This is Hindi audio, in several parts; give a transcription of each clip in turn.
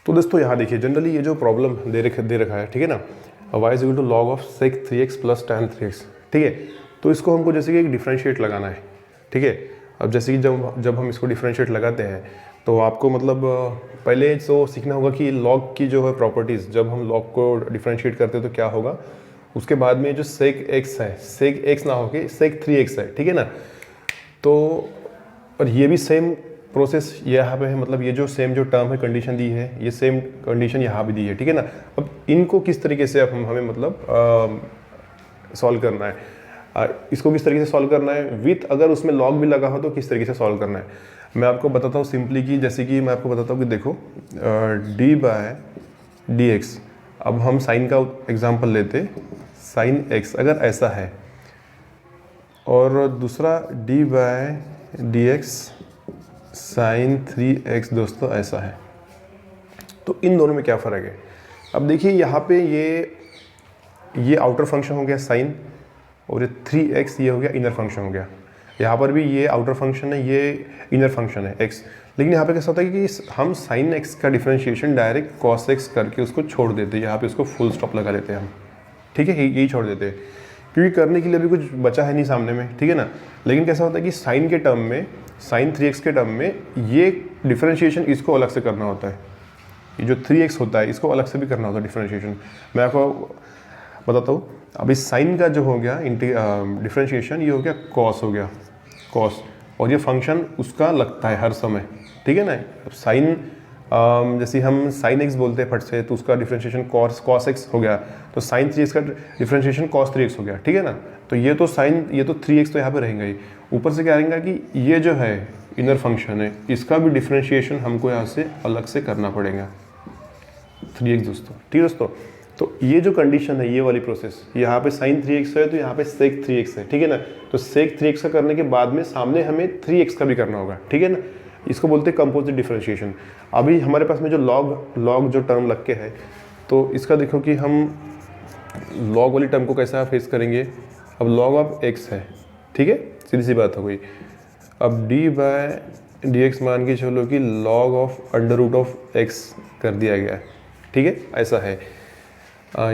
तो दोस्तों यहाँ देखिए, जनरली ये जो प्रॉब्लम दे रखा है, ठीक है ना, y is equal to log of sec 3x plus tan 3x, ठीक है। तो इसको हमको जैसे कि एक डिफरेंशिएट लगाना है, ठीक है। अब जैसे कि जब हम इसको डिफरेंशिएट लगाते हैं तो आपको मतलब पहले तो सीखना होगा कि log की जो है प्रॉपर्टीज़, जब हम log को डिफरेंशिएट करते हैं तो क्या होगा। उसके बाद में जो sec x है, sec x ना होके sec 3x है, ठीक है ना। तो और ये भी सेम प्रोसेस यहाँ पे है, मतलब ये जो सेम जो टर्म है, कंडीशन दी है, ये सेम कंडीशन यहाँ भी दी है, ठीक है ना। अब इनको किस तरीके से अब हमें मतलब सॉल्व करना है, इसको किस तरीके से सॉल्व करना है विथ, अगर उसमें लॉग भी लगा हो तो किस तरीके से सॉल्व करना है, मैं आपको बताता हूँ सिंपली। कि जैसे कि मैं आपको बताता हूँ कि देखो डी बाय डी एक्स, अब हम साइन का एग्जाम्पल लेते, साइन एक्स अगर ऐसा है, और दूसरा d by d x sine 3x दोस्तों ऐसा है, तो इन दोनों में क्या फ़र्क है। अब देखिए यहाँ पे ये आउटर फंक्शन हो गया साइन, और ये 3x ये हो गया इनर फंक्शन हो गया। यहाँ पर भी ये आउटर फंक्शन है, ये इनर फंक्शन है x, लेकिन यहाँ पे कैसा होता है कि हम साइन x का डिफरेंशिएशन डायरेक्ट cos x करके उसको छोड़ देते हैं, यहाँ पे उसको फुल स्टॉप लगा लेते हैं हम, ठीक है, यही छोड़ देते हैं, क्योंकि करने के लिए भी कुछ बचा है नहीं सामने में, ठीक है ना। लेकिन कैसा होता है कि साइन के टर्म में, साइन 3x के टर्म में ये डिफरेंशिएशन इसको अलग से करना होता है, ये जो 3x होता है इसको अलग से भी करना होता है डिफरेंशिएशन। मैं आपको बताता हूँ, अब इस साइन का जो हो गया डिफरेंशिएशन, ये हो गया कॉस, हो गया कॉस, और ये फंक्शन उसका लगता है हर समय, ठीक है ना। अब साइन जैसे हम साइन x बोलते हैं फट से, तो उसका डिफरेंशिएशन कॉस x हो गया, तो साइन 3x का डिफरेंशिएशन कॉस 3x हो गया, ठीक है ना। तो ये तो साइन, ये तो 3x तो यहाँ पे रहेगा ही, ऊपर से क्या रहेगा कि ये जो है इनर फंक्शन है, इसका भी डिफरेंशिएशन हमको यहाँ से अलग से करना पड़ेगा 3x दोस्तों, ठीक है दोस्तों। तो ये जो कंडीशन है, ये वाली प्रोसेस, यहाँ पे साइन 3x है तो यहाँ पे sec 3x है, ठीक है ना। तो sec 3x का करने के बाद में सामने हमें 3x का भी करना होगा, ठीक है ना। इसको बोलते हैं कंपोजिट डिफरेंशिएशन। अभी हमारे पास में जो लॉग जो टर्म लग के है, तो इसका देखो कि हम लॉग वाली टर्म को कैसा फेस करेंगे। अब लॉग ऑफ x है, ठीक है, सीधी सी बात हो गई। अब d बाय डी एक्स मान के चलो कि log of under root of x कर दिया गया है, ठीक है, ऐसा है।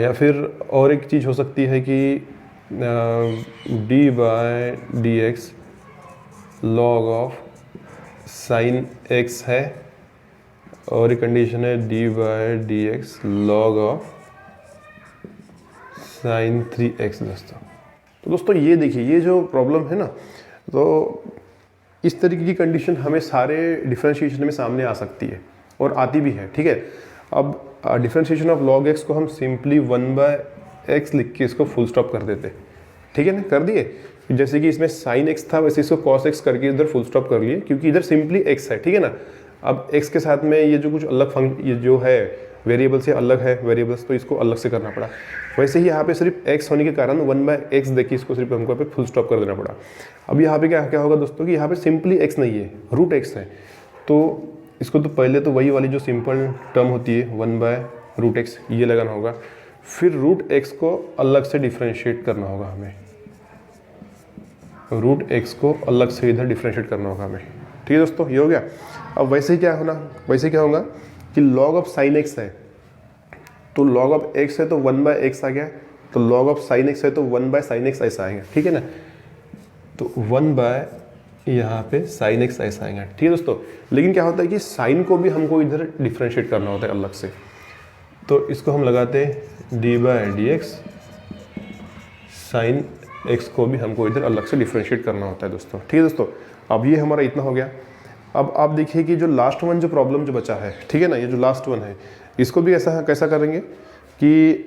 या फिर और एक चीज़ हो सकती है कि d by d x log of sine x है, और एक कंडीशन है d by d x log of sine 3x दोस्तों। तो दोस्तों ये देखिए, ये जो प्रॉब्लम है ना, तो इस तरीके की कंडीशन हमें सारे डिफरेंशिएशन में सामने आ सकती है, और आती भी है, ठीक है। अब डिफरेंशिएशन ऑफ लॉग x को हम सिंपली 1/x लिख के इसको फुल स्टॉप कर देते, ठीक है ना, कर दिए। जैसे कि इसमें साइन x था, वैसे इसको cos x करके इधर फुल स्टॉप कर लिए, क्योंकि इधर सिंपली x है, ठीक है ना। अब x के साथ में ये जो कुछ अलग ये जो है वेरिएबल से अलग है वेरिएबल्स, तो इसको अलग से करना पड़ा। वैसे ही यहाँ पे सिर्फ x होने के कारण 1/x देखिए, इसको सिर्फ हमको पे फुल स्टॉप कर देना पड़ा। अब यहाँ पे क्या होगा दोस्तों कि यहाँ पे सिंपली x नहीं है, रूट x है, तो इसको तो पहले तो वही वाली जो सिंपल टर्म होती है 1/√x ये लगाना होगा, फिर रूट x को अलग से डिफ्रेंशिएट करना होगा हमें, रूट x को अलग से इधर डिफ्रेंशिएट करना होगा हमें, ठीक है दोस्तों, ये हो गया। अब वैसे क्या होगा कि log ऑफ साइन x है, तो log ऑफ x है तो 1/x आ गया, तो log ऑफ साइन x है तो 1/sin x ऐसा आएगा, ठीक है ना। तो 1/ यहाँ पे साइन x ऐसा आएगा, ठीक है दोस्तों। लेकिन क्या होता है कि साइन को भी हमको इधर डिफ्रेंशिएट करना होता है अलग से, तो इसको हम लगाते हैं d by d x, sine x को भी हमको इधर अलग से डिफ्रेंशिएट करना होता है दोस्तों, ठीक है दोस्तों। अब ये हमारा इतना हो गया। अब आप देखिए कि जो लास्ट वन जो प्रॉब्लम जो बचा है, ठीक है ना, ये जो लास्ट वन है, इसको भी कैसा करेंगे कि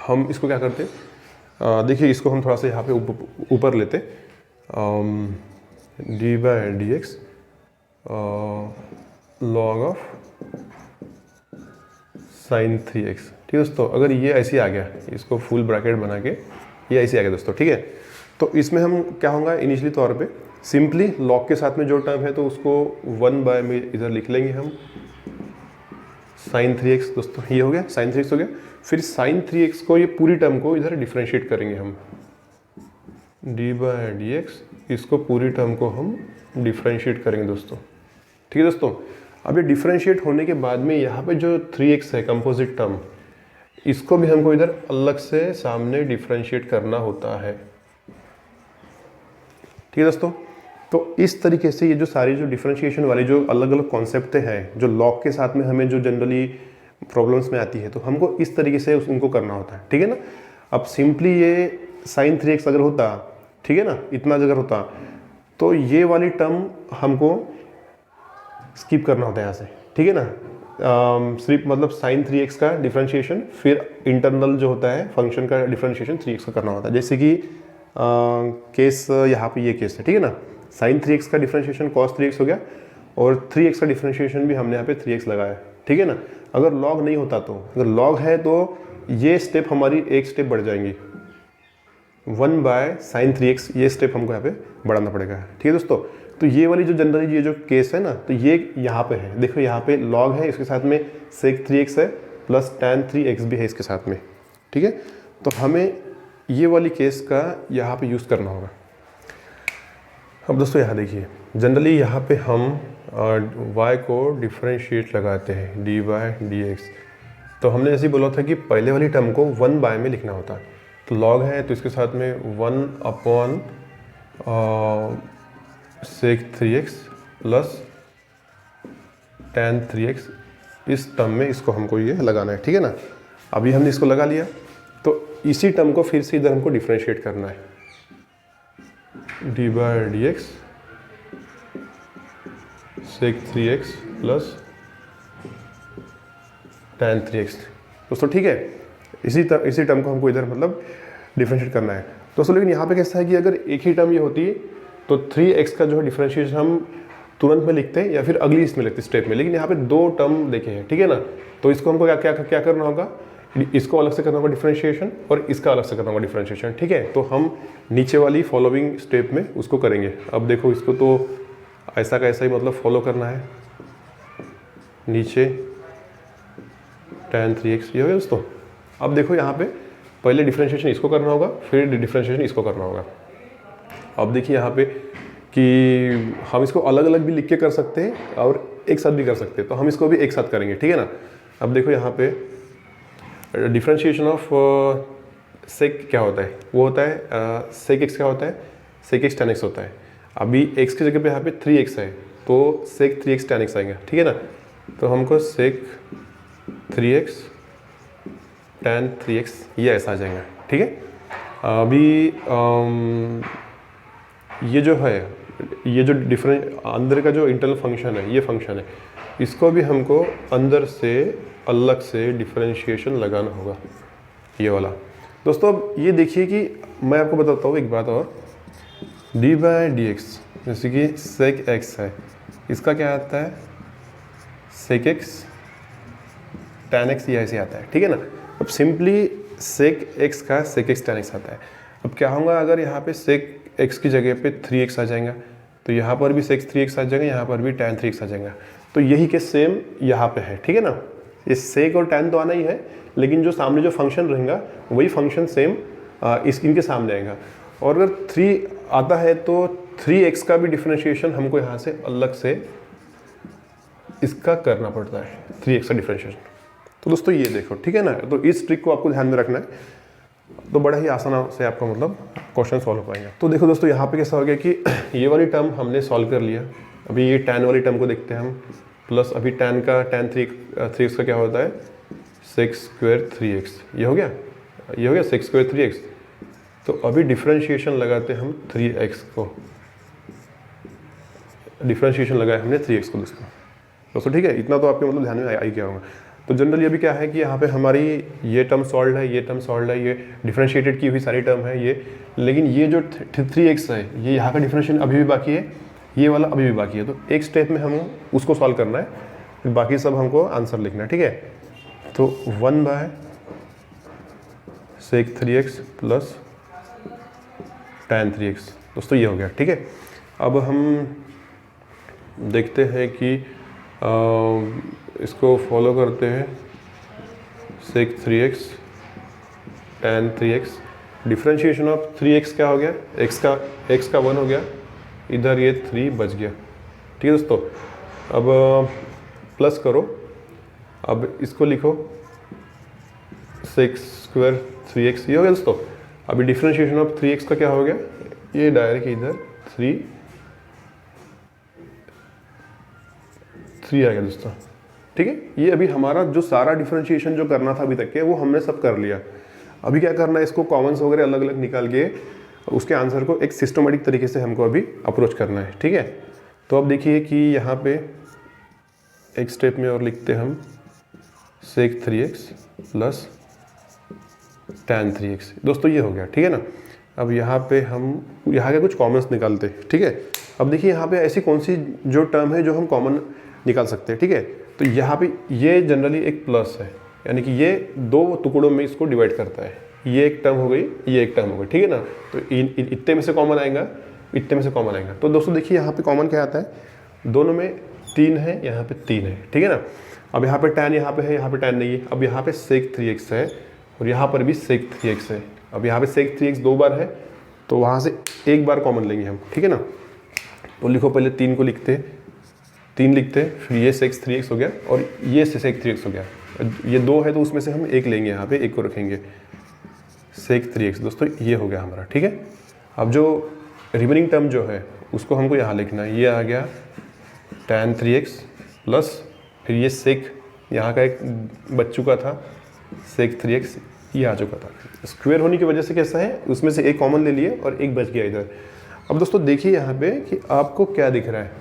हम इसको क्या करते, देखिए इसको हम थोड़ा सा यहाँ पे ऊपर लेते, d by d x log of sine 3x, ठीक है दोस्तों। अगर ये ऐसे आ गया, इसको फुल ब्रैकेट बना के ये ऐसे आ गया दोस्तों, ठीक है। तो इसमें हम क्या होगा, इनिशियली तौर पे सिंपली लॉग के साथ में जो टर्म है तो उसको 1/ में इधर लिख लेंगे हम, साइन 3x दोस्तों, ये हो गया, साइन 3x हो गया। फिर साइन 3x को, ये पूरी टर्म को इधर डिफ्रेंशिएट करेंगे हम, d बाय डी एक्स, इसको पूरी टर्म को हम डिफ्रेंशिएट करेंगे दोस्तों, ठीक है दोस्तों। अब ये डिफ्रेंशिएट होने के बाद में यहाँ पे जो 3x है कंपोजिट टर्म, इसको भी हमको इधर अलग से सामने डिफ्रेंशिएट करना होता है। ठीक है दोस्तों, तो इस तरीके से ये जो सारी जो डिफरेंशिएशन वाली जो अलग अलग कॉन्सेप्ट हैं जो लॉग के साथ में हमें जो जनरली प्रॉब्लम्स में आती है, तो हमको इस तरीके से उनको करना होता है। ठीक है ना। अब सिंपली ये sin 3x अगर होता, ठीक है ना, इतना अगर होता, तो ये वाली टर्म हमको स्किप करना होता है यहाँ से। ठीक है ना। सिर्फ मतलब sin 3x का डिफरेंशिएशन, फिर इंटरनल जो होता है फंक्शन का डिफरेंशिएशन 3x का करना होता है। जैसे कि केस यहाँ पे ये केस है। ठीक है ना। sin 3x का डिफरेंशिएशन cos 3x हो गया और 3x का डिफरेंशिएशन भी हमने यहाँ पे 3x लगाया। ठीक है ना। अगर log नहीं होता, तो अगर log है तो ये स्टेप हमारी एक स्टेप बढ़ जाएंगी, 1/sin 3x ये स्टेप हमको यहाँ पे बढ़ाना पड़ेगा। ठीक है दोस्तों। तो ये वाली जो जनरली ये जो केस है ना, तो ये यहाँ पे है, देखो यहाँ पे log है, इसके साथ में sec 3x है प्लस tan 3x भी है इसके साथ में। ठीक है। तो हमें ये वाली केस का यहाँ पे यूज़ करना होगा। अब दोस्तों यहाँ देखिए, जनरली यहाँ पे हम y को डिफरेंशिएट लगाते हैं dy/dx। तो हमने जैसे बोला था कि पहले वाली टर्म को 1/, में लिखना होता है। तो log है तो इसके साथ में 1/sec 3x plus tan 3x, इस टर्म में इसको हमको ये लगाना है। ठीक है ना। अभी हमने इसको लगा लिया, तो इसी टर्म को फिर से इधर हमको डिफरेंशिएट करना है, dy/dx sec 3x plus tan 3x। दोस्तों ठीक है, इसी टर्म को हमको इधर मतलब डिफरेंशिएट करना है दोस्तों। लेकिन यहाँ पे कैसा है कि अगर एक ही टर्म ये होती तो 3x का जो है डिफरेंशिएशन हम तुरंत में लिखते हैं या फिर अगली इसमें लिखते स्टेप में, लेकिन यहाँ पे दो टर्म देखे हैं। ठीक है ना। तो इसको हमको क्या करना होगा, इसको अलग से करना होगा डिफरेंशिएशन और इसका अलग से करना होगा डिफरेंशिएशन। ठीक है। तो हम नीचे वाली फॉलोइंग स्टेप में उसको करेंगे। अब देखो, इसको तो ऐसा का ऐसा ही मतलब फॉलो करना है, नीचे tan 3x ये हो गया दोस्तों। अब देखो यहाँ पे पहले डिफरेंशिएशन इसको करना होगा, फिर डिफरेंशिएशन इसको करना होगा। अब देखिए यहाँ पे कि हम इसको अलग अलग भी लिख के कर सकते हैं और एक साथ भी कर सकते हैं, तो हम इसको भी एक साथ करेंगे। ठीक है ना। अब देखो यहाँ पे डिफरेंशिएशन ऑफ सेक क्या होता है, वो होता है सेक एक्स क्या होता है, सेक एक्स tan x होता है। अभी x की जगह पे यहाँ पे 3x है तो सेक 3x tan x आएगा। ठीक है ना। तो हमको सेक 3x tan 3x ये ऐसा आ जाएगा। ठीक है। अभी ये जो है, ये जो अंदर का जो इंटरनल फंक्शन है, ये फंक्शन है, इसको भी हमको अंदर से अलग से डिफरेंशिएशन लगाना होगा, ये वाला। दोस्तों अब ये देखिए कि मैं आपको बताता हूँ एक बात और, dy/dx जैसे कि sec x है, इसका क्या आता है sec x tan x, ये ऐसे आता है। ठीक है ना। अब सिंपली sec x का sec x tan x आता है। अब क्या होगा, अगर यहाँ पे sec x की जगह पे 3x आ जाएगा तो यहाँ पर भी sec 3x आ जाएगा, यहाँ पर भी tan 3x आ जाएगा। तो यही के सेम यहाँ पे है। ठीक है ना। ये sec और tan तो आना ही है, लेकिन जो सामने जो फंक्शन रहेगा वही फंक्शन सेम इनके सामने आएगा। और अगर 3 आता है तो 3x का भी डिफरेंशिएशन हमको यहाँ से अलग से इसका करना पड़ता है, 3x का डिफरेंशिएशन। तो दोस्तों ये देखो, ठीक है ना। तो इस ट्रिक को आपको ध्यान में रखना है, तो बड़ा ही आसान से आपका मतलब क्वेश्चन सॉल्व हो पाएंगे। तो देखो दोस्तों यहाँ पे कैसा हो गया कि ये वाली टर्म हमने सॉल्व कर लिया। अभी ये tan वाली टर्म को देखते हैं हम, प्लस अभी tan 3x का क्या होता है sec स्क्वायर 3x, ये हो गया sec स्क्वायर 3x। तो अभी डिफरेंशिएशन लगाते हम 3x को, डिफरेंशिएशन लगाया हमने 3x को दोस्तों। ठीक है, इतना तो आपके मतलब ध्यान में आई गया होगा। तो जनरली अभी क्या है कि यहाँ पे हमारी ये टर्म सॉल्व है, ये टर्म सॉल्व है, ये डिफरेंशिएटेड की हुई सारी टर्म है ये, लेकिन ये जो 3x है ये यहाँ का डिफरेंशिएशन अभी भी बाकी है, ये वाला अभी भी बाकी है। तो एक स्टेप में हम उसको सॉल्व करना है, फिर बाकी सब हमको आंसर लिखना है। ठीक है। तो 1/sec 3x plus tan 3x दोस्तों ये हो गया। ठीक है। अब हम देखते हैं कि इसको फॉलो करते हैं, sec 3x tan 3x, differentiation of 3x क्या हो गया, x का 1 हो गया, इधर ये 3 बच गया। ठीक है दोस्तों। अब प्लस करो, अब इसको लिखो सेक्स स्क्वायर 3x, ये हो गया दोस्तों। अभी डिफ्रेंशिएशन ऑफ 3x का क्या हो गया, ये डायरेक्ट इधर 3 आ गया दोस्तों, ठीक है। ये अभी हमारा जो सारा डिफ्रेंशिएशन जो करना था अभी तक के वो हमने सब कर लिया। अभी क्या करना है, इसको कॉमन्स वगैरह अलग अलग निकाल के उसके आंसर को एक सिस्टमेटिक तरीके से हमको अभी अप्रोच करना है, ठीक है। तो अब देखिए कि यहाँ पे एक स्टेप में और लिखते हैं हम सेक 3x प्लस tan 3x, दोस्तों ये हो गया, ठीक है ना। अब यहाँ पे हम यहाँ के कुछ कॉमन्स निकालते हैं, ठीक है। अब देखिए यहाँ पे ऐसी कौन सी जो टर्म है जो हम कॉमन निकाल सकते हैं, ठीक है। तो यहाँ पे ये जनरली एक प्लस है, यानी कि ये दो टुकड़ों में इसको डिवाइड करता है, ये एक टर्म हो गई, ये एक टर्म हो गई, ठीक है ना। तो इतने में से कॉमन आएगा, इतने में से कॉमन आएगा। तो दोस्तों देखिए यहाँ पे कॉमन क्या आता है, दोनों में 3 है, यहाँ पे 3 है, ठीक है ना। अब यहाँ पे tan यहाँ पे है, यहाँ पे tan नहीं है। अब यहाँ पे sec 3x है और यहाँ पर भी sec 3x है। अब यहाँ पे sec 3x 2 बार है, तो वहाँ से एक बार कॉमन लेंगे हम, ठीक है ना। तो लिखो, पहले 3 को लिखते, 3 लिखते, फिर ये sec 3x हो गया और ये sec 3x हो गया। ये 2 है तो उसमें से हम एक लेंगे, यहाँ पे एक को रखेंगे, sec 3x दोस्तों ये हो गया हमारा, ठीक है। अब जो रिमेनिंग टर्म जो है उसको हमको यहाँ लिखना है, ये आ गया tan 3x प्लस फिर ये sec यहाँ का एक बच चुका था sec 3x, ये आ चुका था। स्क्वायर होने की वजह से कैसा है, उसमें से एक कॉमन ले लिए और एक बच गया इधर। अब दोस्तों देखिए यहाँ पे कि आपको क्या दिख रहा है,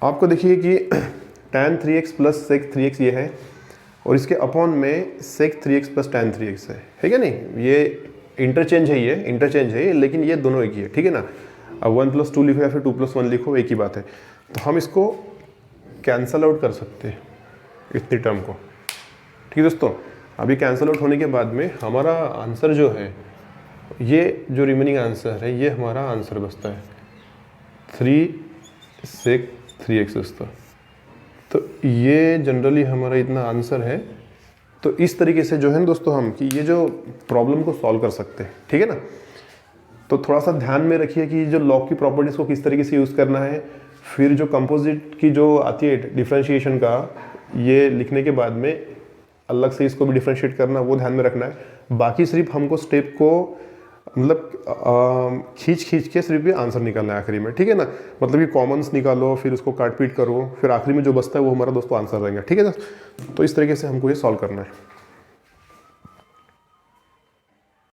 आपको देखिए कि tan 3x plus sec 3x ये है और इसके अपॉन में sec 3x plus tan 3x है क्या नहीं। ये इंटरचेंज है, ये इंटरचेंज है, लेकिन ये दोनों एक ही है, ठीक है ना। अब 1 + 2 लिखो या फिर 2 + 1 लिखो, एक ही बात है। तो हम इसको कैंसल आउट कर सकते हैं इतनी टर्म को, ठीक है दोस्तों। अभी कैंसल आउट होने के बाद में हमारा आंसर जो है, ये जो रिमेनिंग आंसर है ये हमारा आंसर बचता है 3 sec 3x दोस्तों। तो ये जनरली हमारा इतना आंसर है। तो इस तरीके से जो है ना दोस्तों हम कि ये जो प्रॉब्लम को सॉल्व कर सकते हैं, ठीक है ना। तो थोड़ा सा ध्यान में रखिए कि जो लॉग की प्रॉपर्टीज़ को किस तरीके से यूज़ करना है। फिर जो कंपोजिट की जो आती है डिफरेंशिएशन का, ये लिखने के बाद में अलग से इसको भी डिफरेंशिएट करना, वो ध्यान में रखना है। बाकी सिर्फ हमको स्टेप को मतलब खींच के सिर्फ ये आंसर निकालना है आखिरी में, ठीक है ना। मतलब कि कॉमन्स निकालो, फिर उसको काट पीट करो, फिर आखिरी में जो बचता है वो हमारा दोस्तों आंसर रहेगा, ठीक है ना। तो इस तरीके से हमको ये सॉल्व करना है।